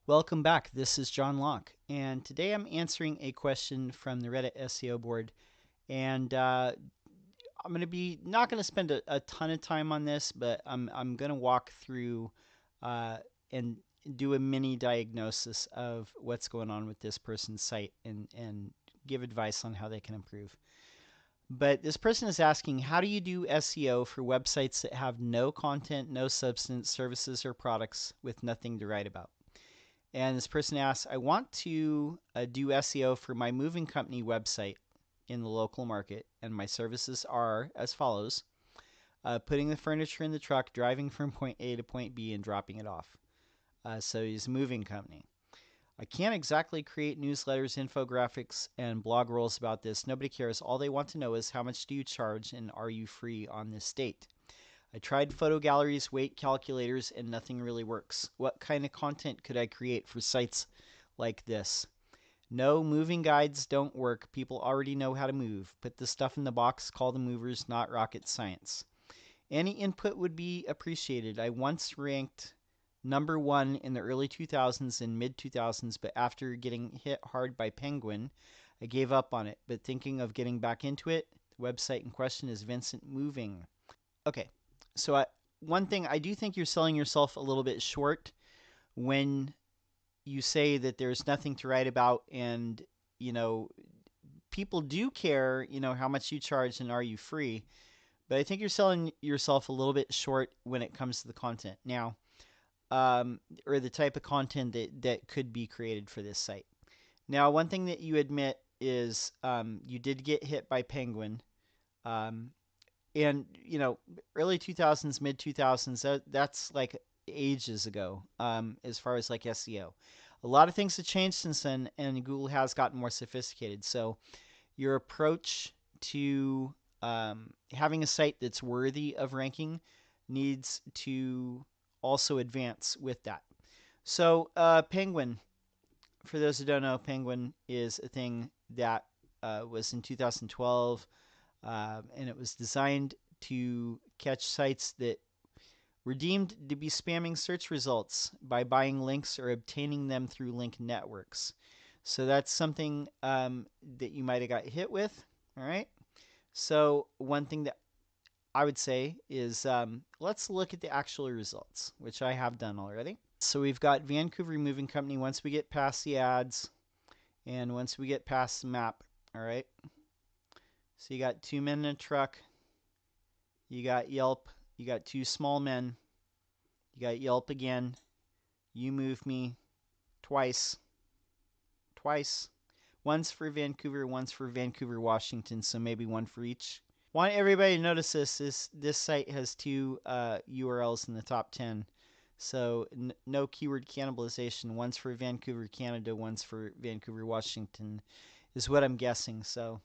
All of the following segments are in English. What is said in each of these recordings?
Welcome back. This is John Locke, and today I'm answering a question from the Reddit SEO board. And I'm going to be not going to spend a ton of time on this, but I'm going to walk through and do a mini diagnosis of what's going on with this person's site and give advice on how they can improve. But this person is asking, how do you do SEO for websites that have no content, no substance, services, or products with nothing to write about? And this person asks, I want to do SEO for my moving company website in the local market, and my services are as follows. Putting the furniture in the truck, driving from point A to point B, and dropping it off. So he's a moving company. I can't exactly create newsletters, infographics, and blog rolls about this. Nobody cares. All they want to know is how much do you charge and are you free on this date? I tried photo galleries, weight calculators, and nothing really works. What kind of content could I create for sites like this? No, moving guides don't work. People already know how to move. Put the stuff in the box, call the movers, not rocket science. Any input would be appreciated. I once ranked #1 in the early 2000s and mid 2000s, but after getting hit hard by Penguin, I gave up on it. But thinking of getting back into it, the website in question is Vincent Moving. Okay, so one thing, I do think you're selling yourself a little bit short when you say that there's nothing to write about, and people do care, how much you charge and are you free. But I think you're selling yourself a little bit short when it comes to the content now, or the type of content that could be created for this site. Now, one thing that you admit is you did get hit by Penguin. And early 2000s, mid 2000s, that's like ages ago, as far as like SEO. A lot of things have changed since then, and Google has gotten more sophisticated. So your approach to having a site that's worthy of ranking needs to also advance with that. So Penguin, for those who don't know, Penguin is a thing that was in 2012. And it was designed to catch sites that were deemed to be spamming search results by buying links or obtaining them through link networks. So that's something that you might have got hit with. All right. So one thing that I would say is let's look at the actual results, which I have done already. So we've got Vancouver Moving Company once we get past the ads and once we get past the map. All right. So you got 2 men in a truck, you got Yelp, you got 2 small men, you got Yelp again, you move me, twice, once for Vancouver, once for Vancouver, Washington, so maybe one for each. Want everybody to notice this site has 2 URLs in the top 10, so no keyword cannibalization. One's for Vancouver, Canada, one's for Vancouver, Washington, is what I'm guessing. So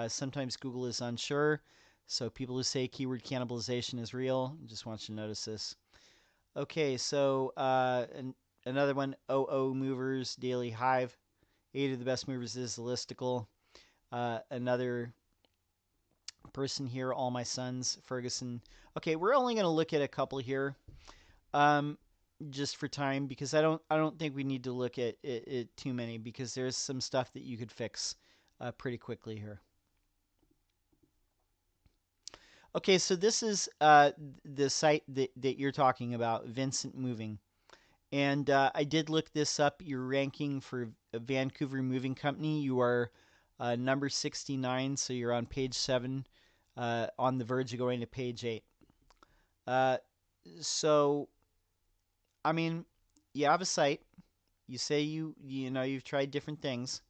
sometimes Google is unsure, so people who say keyword cannibalization is real, just want you to notice this. Okay, so another one, OO Movers, Daily Hive. 8 of the best movers is the listicle. Another person here, All My Sons, Ferguson. Okay, we're only going to look at a couple here, just for time, because I don't think we need to look at it too many, because there's some stuff that you could fix pretty quickly here. Okay, so this is the site that you're talking about, Vincent Moving. And I did look this up. Your ranking for a Vancouver Moving Company, you are number 69, so you're on page 7, on the verge of going to page 8. So, I mean, you have a site. You say you've tried different things.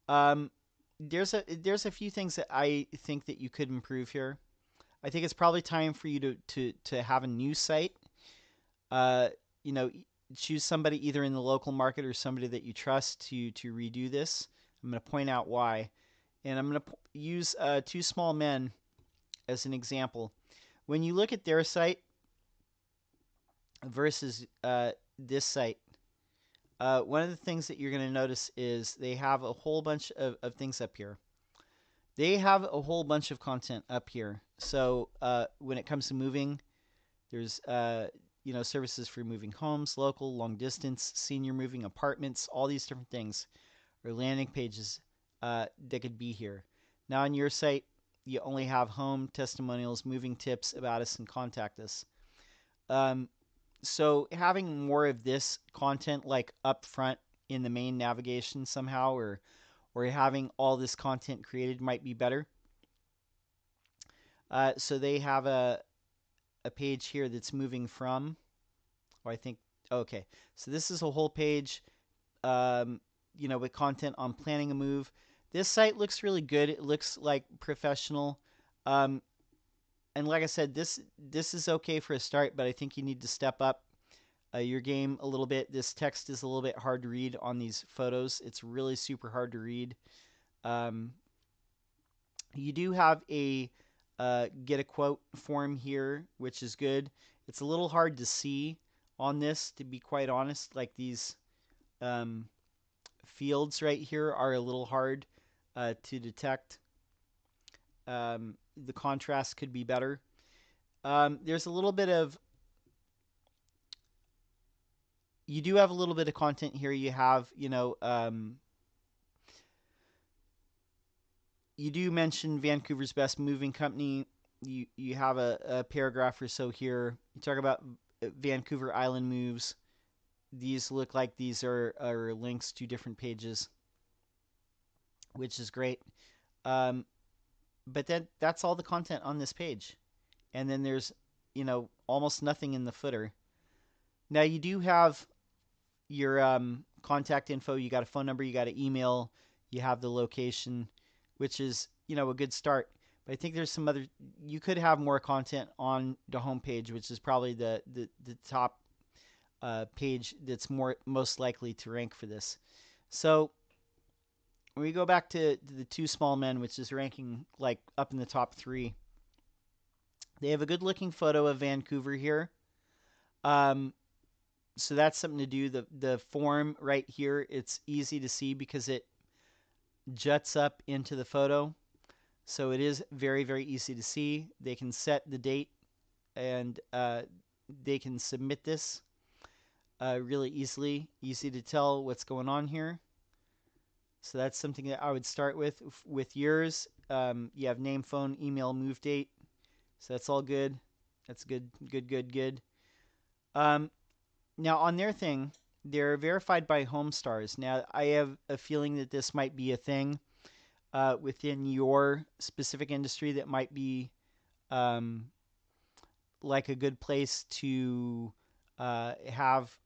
There's a few things that I think that you could improve here. I think it's probably time for you to have a new site. Choose somebody either in the local market or somebody that you trust to redo this. I'm going to point out why. And I'm going to use 2 small men as an example. When you look at their site versus this site, one of the things that you're going to notice is they have a whole bunch of things up here. They have a whole bunch of content up here. So when it comes to moving, there's services for moving homes, local, long distance, senior moving, apartments, all these different things, or landing pages that could be here. Now on your site, you only have home, testimonials, moving tips, about us, and contact us. So having more of this content like up front in the main navigation somehow, or having all this content created might be better. So they have a page here that's moving from, or I think, okay. So this is a whole page, with content on planning a move. This site looks really good. It looks like professional. And like I said, this is okay for a start, but I think you need to step up your game a little bit. This text is a little bit hard to read on these photos. It's really super hard to read. You do have a get a quote form here, which is good. It's a little hard to see on this, to be quite honest. Like these fields right here are a little hard to detect. The contrast could be better. There's a little bit of, you do have a little bit of content here. You have, you do mention Vancouver's best moving company. You have a paragraph or so here. You talk about Vancouver Island moves. These look like these are links to different pages, which is great. But that's all the content on this page. And then there's, almost nothing in the footer. Now you do have your contact info. You got a phone number, you got an email, you have the location, which is, a good start. But I think there's some other, you could have more content on the homepage, which is probably the top page that's most likely to rank for this. So when we go back to the Two Small Men, which is ranking like up in the top 3, they have a good looking photo of Vancouver here. So that's something to do. The form right here, it's easy to see because it juts up into the photo. So it is very, very easy to see. They can set the date and they can submit this really easily. Easy to tell what's going on here. So that's something that I would start with. With yours, you have name, phone, email, move date. So that's all good. That's good. Now on their thing, they're verified by Homestars. Now I have a feeling that this might be a thing within your specific industry that might be like a good place to have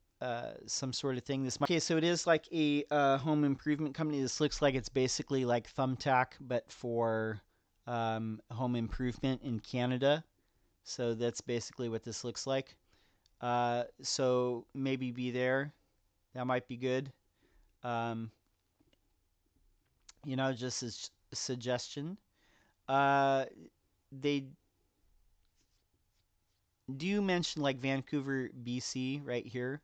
some sort of thing. Okay, so it is like a home improvement company. This looks like it's basically like Thumbtack, but for home improvement in Canada. So that's basically what this looks like. So maybe be there. That might be good. Just as a suggestion. They do mention like Vancouver, BC right here.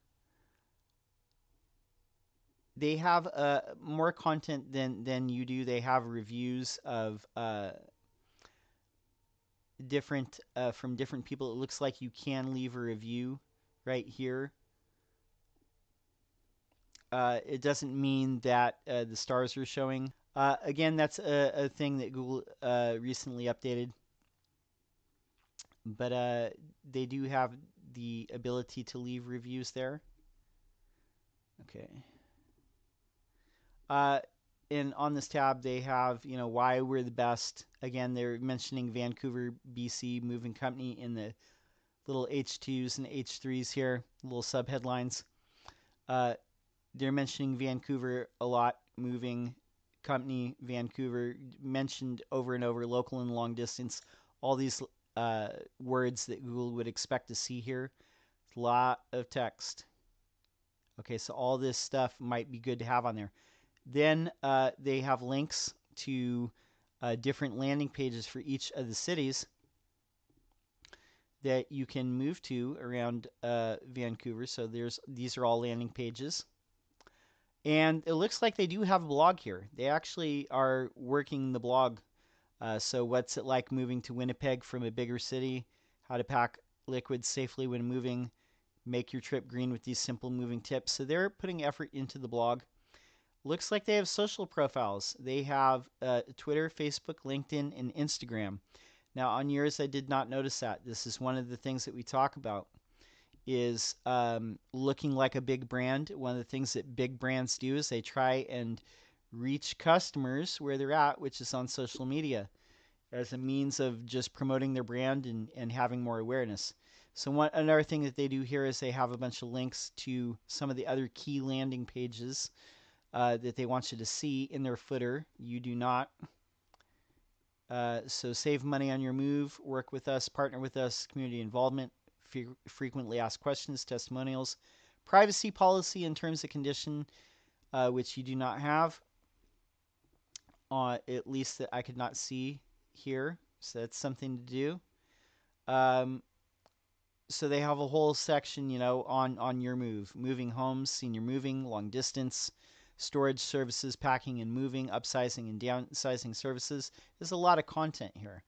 They have more content than you do. They have reviews of different from different people. It looks like you can leave a review right here. It doesn't mean that the stars are showing. Again, that's a thing that Google recently updated. But they do have the ability to leave reviews there. Okay. And on this tab, they have, why we're the best. Again, they're mentioning Vancouver, BC Moving Company in the little H2s and H3s here, little subheadlines. They're mentioning Vancouver a lot, moving company, Vancouver, mentioned over and over, local and long distance, all these words that Google would expect to see here. A lot of text. Okay, so all this stuff might be good to have on there. Then they have links to different landing pages for each of the cities that you can move to around Vancouver. So these are all landing pages. And it looks like they do have a blog here. They actually are working the blog. So what's it like moving to Winnipeg from a bigger city? How to pack liquids safely when moving. make your trip green with these simple moving tips. So they're putting effort into the blog. Looks like they have social profiles. They have Twitter, Facebook, LinkedIn, and Instagram. Now on yours, I did not notice that. This is one of the things that we talk about, is looking like a big brand. One of the things that big brands do is they try and reach customers where they're at, which is on social media, as a means of just promoting their brand and having more awareness. So another thing that they do here is they have a bunch of links to some of the other key landing pages that they want you to see in their footer. You do not. So save money on your move, work with us, partner with us, community involvement, frequently asked questions, testimonials, privacy policy and terms and condition, which you do not have, at least that I could not see here. So that's something to do. So they have a whole section, on your move, moving homes, senior moving, long distance, storage services, packing and moving, upsizing and downsizing services. There's a lot of content here.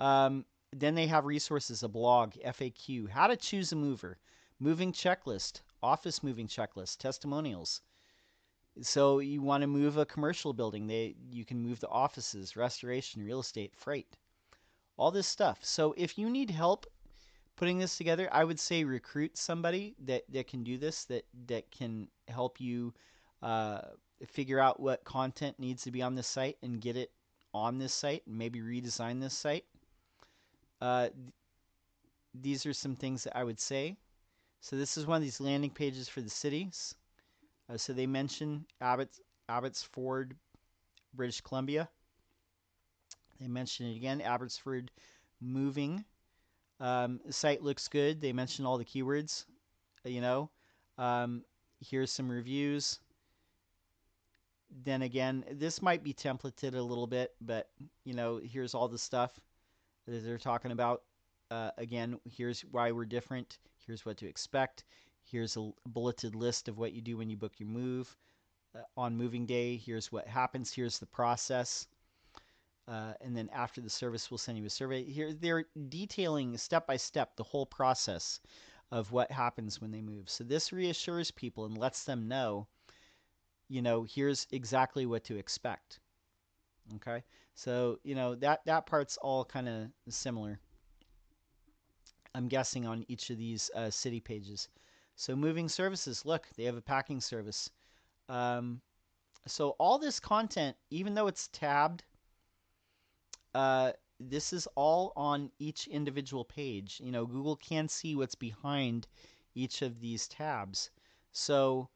Then they have resources, a blog, FAQ, how to choose a mover, moving checklist, office moving checklist, testimonials. So you want to move a commercial building, you can move the offices, restoration, real estate, freight, all this stuff. So if you need help putting this together, I would say recruit somebody that can do this, that can help you figure out what content needs to be on this site and get it on this site, and maybe redesign this site. These are some things that I would say. So this is one of these landing pages for the cities. So they mention Abbotsford, British Columbia. They mention it again, Abbotsford moving. The site looks good. They mention all the keywords, here's some reviews. Then again, this might be templated a little bit, but here's all the stuff that they're talking about. Again, here's why we're different. Here's what to expect. Here's a bulleted list of what you do when you book your move. On moving day, here's what happens. Here's the process. And then after the service, we'll send you a survey. Here, they're detailing step by step the whole process of what happens when they move. So this reassures people and lets them know, here's exactly what to expect. Okay, so that part's all kind of similar, I'm guessing, on each of these city pages. So moving services, look, they have a packing service. So all this content, even though it's tabbed, this is all on each individual page. Google can see what's behind each of these tabs. So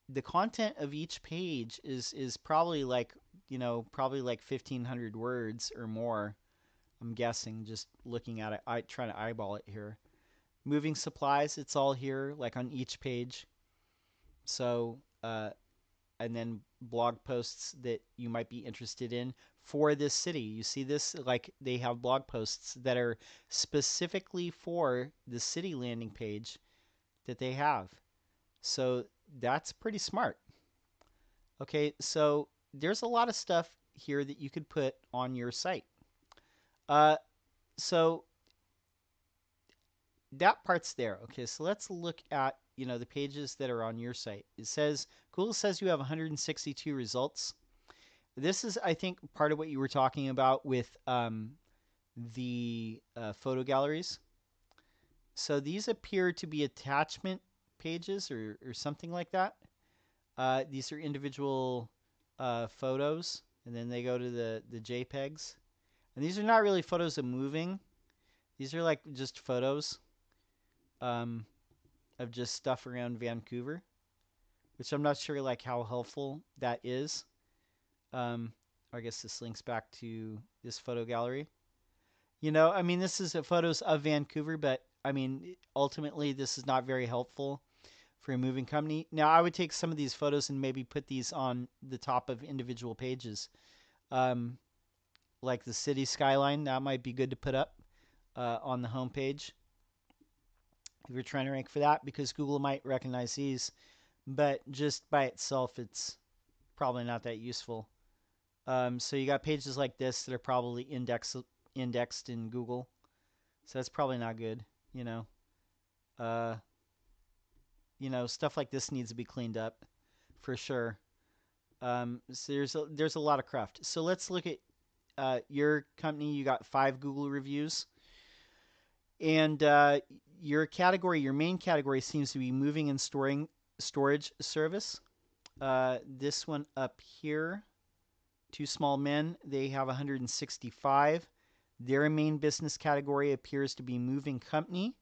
the content of each page is probably like 1,500 words or more, I'm guessing, just looking at it, trying to eyeball it here. Moving supplies, it's all here, like on each page. So, and then blog posts that you might be interested in for this city. You see this, like they have blog posts that are specifically for the city landing page that they have. So that's pretty smart. Okay, so there's a lot of stuff here that you could put on your site. So that part's there. Okay, so let's look at the pages that are on your site. It says, Google says you have 162 results. This is, I think, part of what you were talking about with the photo galleries. So these appear to be attachment pages or something like that. These are individual photos, and then they go to the JPEGs. And these are not really photos of moving. These are like just photos of just stuff around Vancouver, which I'm not sure like how helpful that is. I guess this links back to this photo gallery. This is photos of Vancouver, but ultimately this is not very helpful for a moving company. Now, I would take some of these photos and maybe put these on the top of individual pages. Like the city skyline, that might be good to put up on the home page if you're trying to rank for that, because Google might recognize these, but just by itself, it's probably not that useful. So you got pages like this that are probably indexed in Google, so that's probably not good, Uh, stuff like this needs to be cleaned up for sure. So there's a lot of craft. So let's look at your company. You got 5 Google reviews, and your main category seems to be moving and storage service. This one up here, Two Small Men, they have 165. Their main business category appears to be moving company.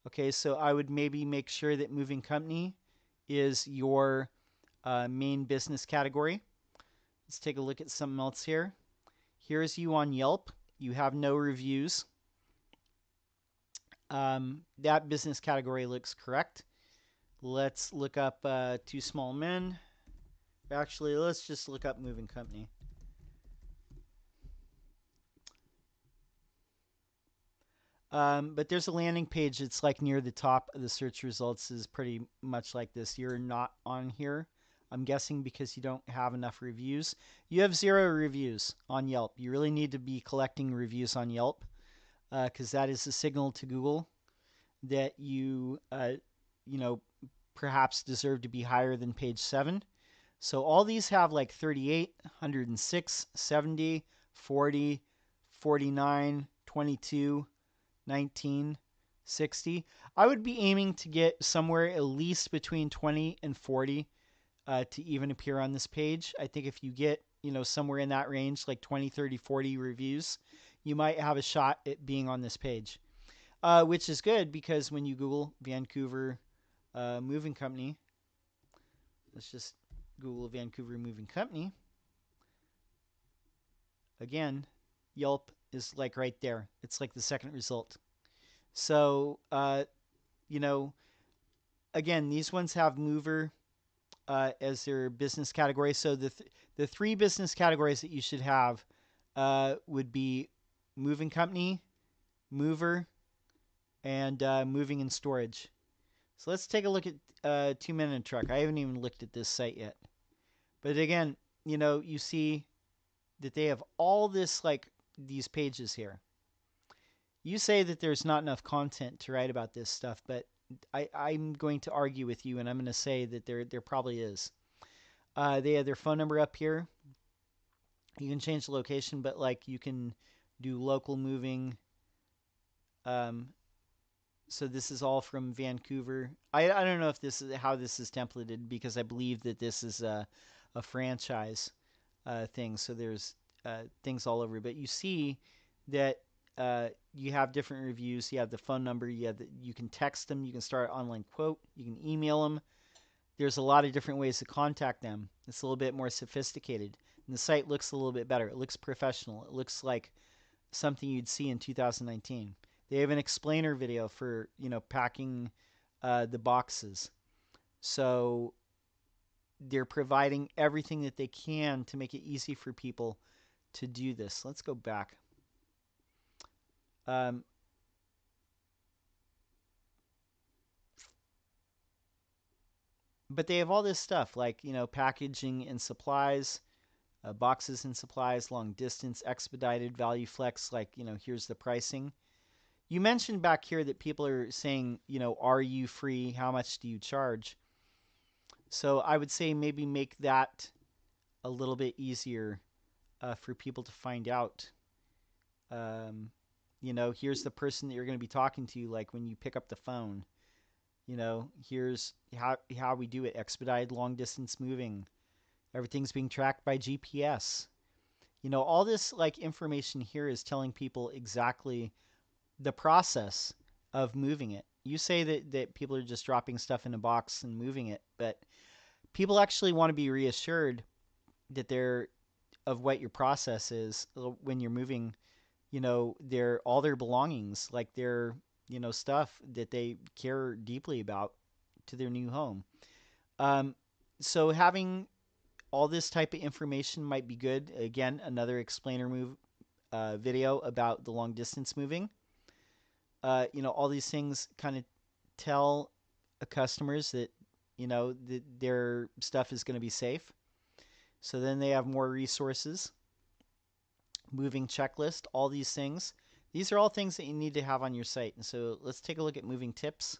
Okay, so I would maybe make sure that moving company is your main business category. Let's take a look at something else here. Here's you on Yelp. You have no reviews. That business category looks correct. Let's look up Two Small Men. Actually, let's just look up moving company. But there's a landing page that's like near the top of the search results is pretty much like this. You're not on here, I'm guessing, because you don't have enough reviews. You have 0 reviews on Yelp. You really need to be collecting reviews on Yelp because that is a signal to Google that perhaps deserve to be higher than page 7. So all these have like 38, 106, 70, 40, 49, 22, 19, 60. I would be aiming to get somewhere at least between 20 and 40 to even appear on this page. I think if you get, somewhere in that range, like 20, 30, 40 reviews, you might have a shot at being on this page, which is good because when you Google Vancouver Moving Company, let's just Google Vancouver Moving Company. Again, Yelp is like right there. It's like the second result. So, again, these ones have mover as their business category. So the 3 business categories that you should have would be moving company, mover, and moving and storage. So let's take a look at 2 Men and Truck. I haven't even looked at this site yet. But again, you see that they have all this, like these pages here. You say that there's not enough content to write about this stuff, but I'm going to argue with you, and I'm going to say that there probably is. They have their phone number up here. You can change the location, but like you can do local moving. So this is all from Vancouver. I don't know if this is how this is templated because I believe that this is a franchise thing. So there's things all over, but you see that you have different reviews. You have the phone number. You can text them. You can start an online quote. You can email them. There's a lot of different ways to contact them. It's a little bit more sophisticated. And the site looks a little bit better. It looks professional. It looks like something you'd see in 2019. They have an explainer video for, packing the boxes. So they're providing everything that they can to make it easy for people to do this. Let's go back. But they have all this stuff like, packaging and supplies, boxes and supplies, long distance, expedited, value flex, like, here's the pricing. You mentioned back here that people are saying, are you free? How much do you charge? So I would say maybe make that a little bit easier for people to find out. Here's the person that you're going to be talking to, like when you pick up the phone. Here's how we do it. Expedited long distance moving. Everything's being tracked by GPS. All this like information here is telling people exactly the process of moving it. You say that people are just dropping stuff in a box and moving it, but people actually want to be reassured that they're of what your process is when you're moving, all their belongings, like their, stuff that they care deeply about to their new home. So having all this type of information might be good. Again, another explainer video about the long distance moving. All these things kind of tell customers that, that their stuff is going to be safe. So then they have more resources. Moving checklist, all these things. These are all things that you need to have on your site. And so let's take a look at moving tips.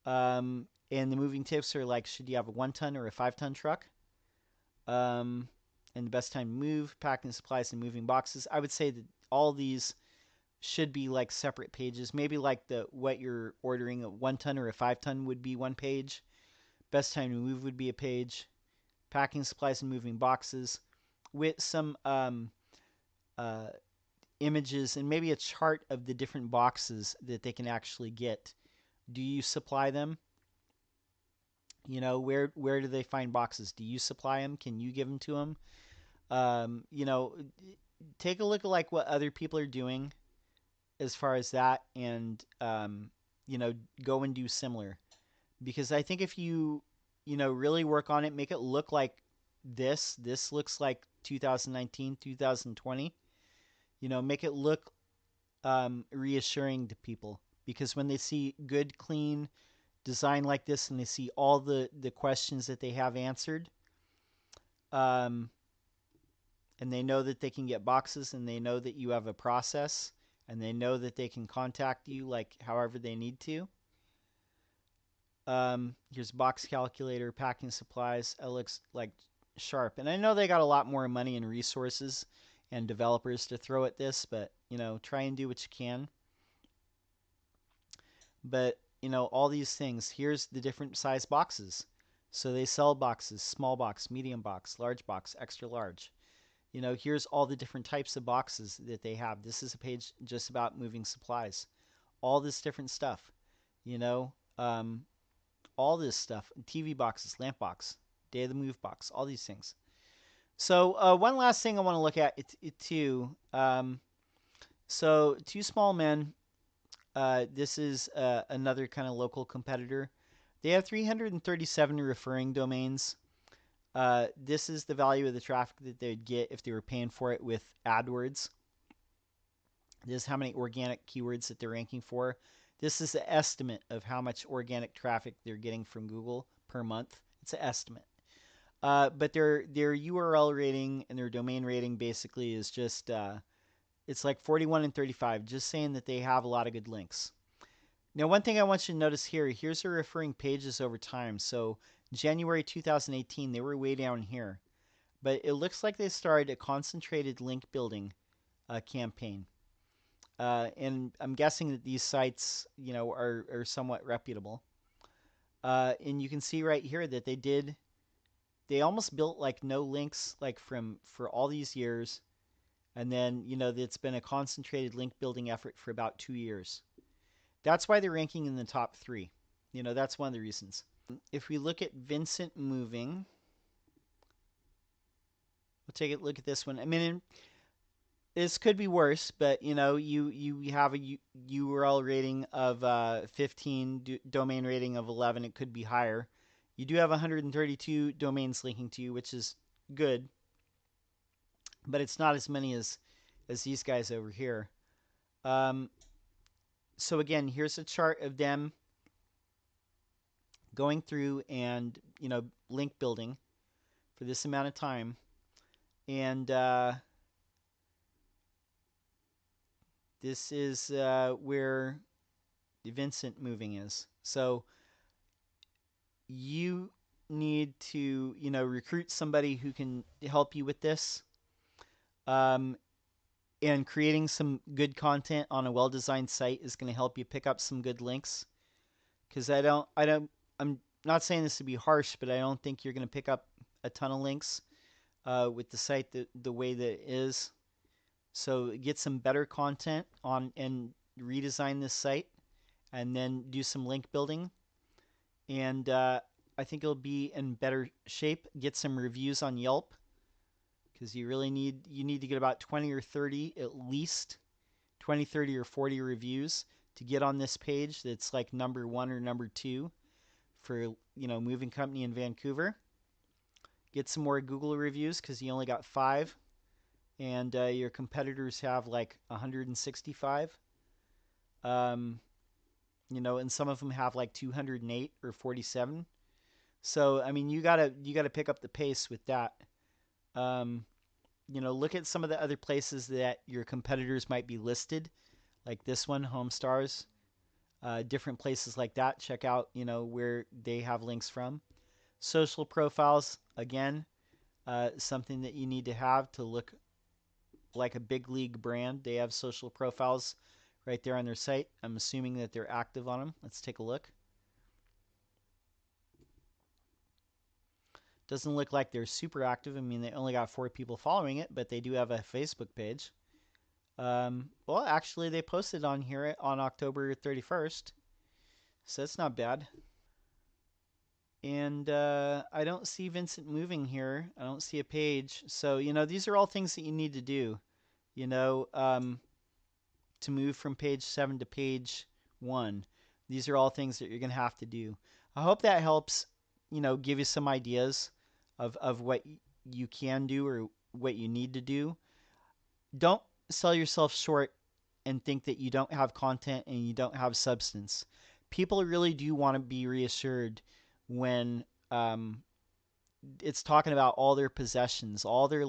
And the moving tips are like, should you have a 1-ton or a 5-ton truck? And the best time to move, packing supplies and moving boxes. I would say that all these should be like separate pages. Maybe like the what you're ordering, a 1-ton or a 5-ton would be one page. Best time to move would be a page. Packing supplies and moving boxes with some uh, images and maybe a chart of the different boxes that they can actually get. Do you supply them? You know, where do they find boxes? Do you supply them? Can you give them to them? You know, take a look at like what other people are doing as far as that, and you know, go and do similar. Because I think if you know, really work on it, make it look like this looks like 2019, 2020. You know, make it look reassuring to people, because when they see good, clean design like this and they see all the questions that they have answered, um, and they know that they can get boxes, and they know that you have a process, and they know that they can contact you like however they need to. Here's box calculator, packing supplies. It looks like sharp, and I know they got a lot more money and resources and developers to throw at this, but you know, try and do what you can. But you know, all these things. Here's the different size boxes. So they sell boxes: small box, medium box, large box, extra large. You know, here's all the different types of boxes that they have. This is a page just about moving supplies. All this different stuff. You know, all this stuff: TV boxes, lamp box, day of the move box, all these things. So one last thing I want to look at it too. So Two Small Men. This is another kind of local competitor. They have 337 referring domains. This is the value of the traffic that they'd get if they were paying for it with AdWords. This is how many organic keywords that they're ranking for. This is the estimate of how much organic traffic they're getting from Google per month. It's an estimate. But their URL rating and their domain rating basically is just it's like 41 and 35, just saying that they have a lot of good links. Now, one thing I want you to notice here, here's their referring pages over time. So January 2018, they were way down here. But it looks like they started a concentrated link building campaign. And I'm guessing that these sites, you know, are somewhat reputable. And you can see right here that they almost built like no links like for all these years. And then, you know, it's been a concentrated link building effort for about 2 years. That's why they're ranking in the top 3. You know, that's one of the reasons. If we look at Vincent Moving, we'll take a look at this one. I mean, this could be worse, but you know, you have a URL rating of 15, domain rating of 11. It could be higher. You do have 132 domains linking to you, which is good, but it's not as many as these guys over here. So again, here's a chart of them going through and, you know, link building for this amount of time. And this is where Vincent Moving is. So you need to, you know, recruit somebody who can help you with this. And creating some good content on a well-designed site is going to help you pick up some good links. Because I'm not saying this to be harsh, but I don't think you're going to pick up a ton of links with the site the way that it is. So get some better content on and redesign this site, and then do some link building. And I think it'll be in better shape. Get some reviews on Yelp, because you really need to get about 20 or 30, at least 20, 30, or 40 reviews to get on this page that's like number 1 or number 2 for, you know, moving company in Vancouver. Get some more Google reviews, because you only got 5, and your competitors have like 165. You know, and some of them have like 208 or 47. So I mean, you gotta pick up the pace with that. You know, look at some of the other places that your competitors might be listed, like this one, Home Stars. different places like that. Check out, where they have links from. Social profiles, again, something that you need to have to look like a big league brand. They have social profiles right there on their site. I'm assuming that they're active on them. Let's take a look. Doesn't look like they're super active. I mean, they only got 4 people following it, but they do have a Facebook page. Well, actually, they posted on here on October 31st, so that's not bad. And I don't see Vincent moving here. I don't see a page. So, these are all things that you need to do, you know, um, to move from page 7 to page 1. These are all things that you're going to have to do. I hope that helps, give you some ideas of what you can do or what you need to do. Don't sell yourself short and think that you don't have content and you don't have substance. People really do want to be reassured when it's talking about all their possessions, all their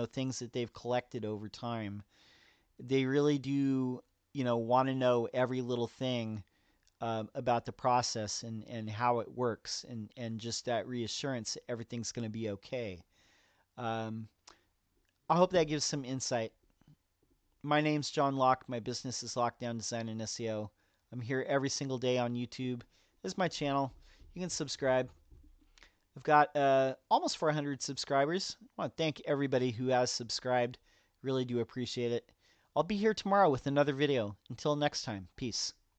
things that they've collected over time. They really do, want to know every little thing about the process and how it works and just that reassurance that everything's going to be okay. Um, I hope that gives some insight. My name's John Locke. My business is Lockdown Design and SEO. I'm here every single day on YouTube. This is my channel. You can subscribe. I've got almost 400 subscribers. I want to thank everybody who has subscribed. Really do appreciate it. I'll be here tomorrow with another video. Until next time, peace.